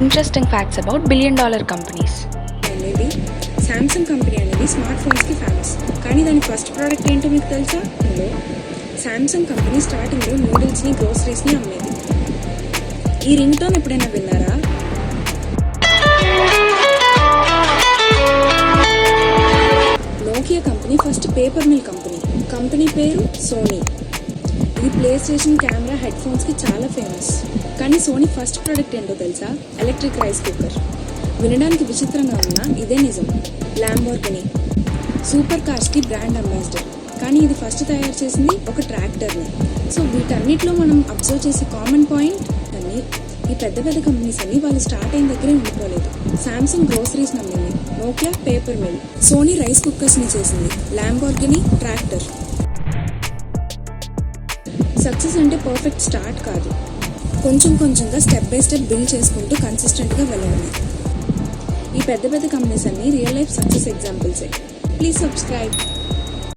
Interesting facts about billion-dollar companies. అనేది Samsung company అనేది smart ఫోన్స్కి famous. కానీ దాని ఫస్ట్ ప్రోడక్ట్ ఏంటో మీకు తెలుసా? హలో, శాంసంగ్ కంపెనీ స్టార్టింగ్లో నూడిల్స్ని గ్రోసరీస్ని అమ్మేది. ఈ రింగ్ టోన్ ఎప్పుడైనా విన్నారా? Nokia company first paper mill company పేరు సోనీ. ఇది ప్లే స్టేషన్, కెమెరా, హెడ్ ఫోన్స్కి చాలా ఫేమస్. కానీ సోనీ ఫస్ట్ ప్రోడక్ట్ ఏంటో తెలుసా? Electric rice cooker. వినడానికి విచిత్రంగా ఉన్నా ఇదే నిజం. ల్యాంబోర్గినీ సూపర్ కార్స్కి బ్రాండ్ అంబాసిడర్. కానీ ఇది ఫస్ట్ తయారు చేసింది ఒక ట్రాక్టర్ని. సో వీటన్నిటిలో మనం అబ్జర్వ్ చేసే కామన్ పాయింట్ అన్ని ఈ పెద్ద పెద్ద కంపెనీస్ అన్ని వాళ్ళు స్టార్ట్ అయిన దగ్గరే ఉండిపోలేదు. శాంసంగ్ గ్రోసరీస్ నమ్మింది, Nokia paper mill, Sony rice కుక్కర్స్ని చేసింది, ల్యాంబోర్గినీ ట్రాక్టర్. సక్సెస్ అంటే పర్ఫెక్ట్ స్టార్ట్ కాదు, కొంచెం కొంచెంగా స్టెప్ బై స్టెప్ బిల్డ్ చేసుకుంటూ కన్సిస్టెంట్గా వెళ్ళడమే. ఈ పెద్ద పెద్ద కంపెనీస్ అన్ని రియల్ లైఫ్ సక్సెస్ ఎగ్జాంపుల్సే. Please subscribe.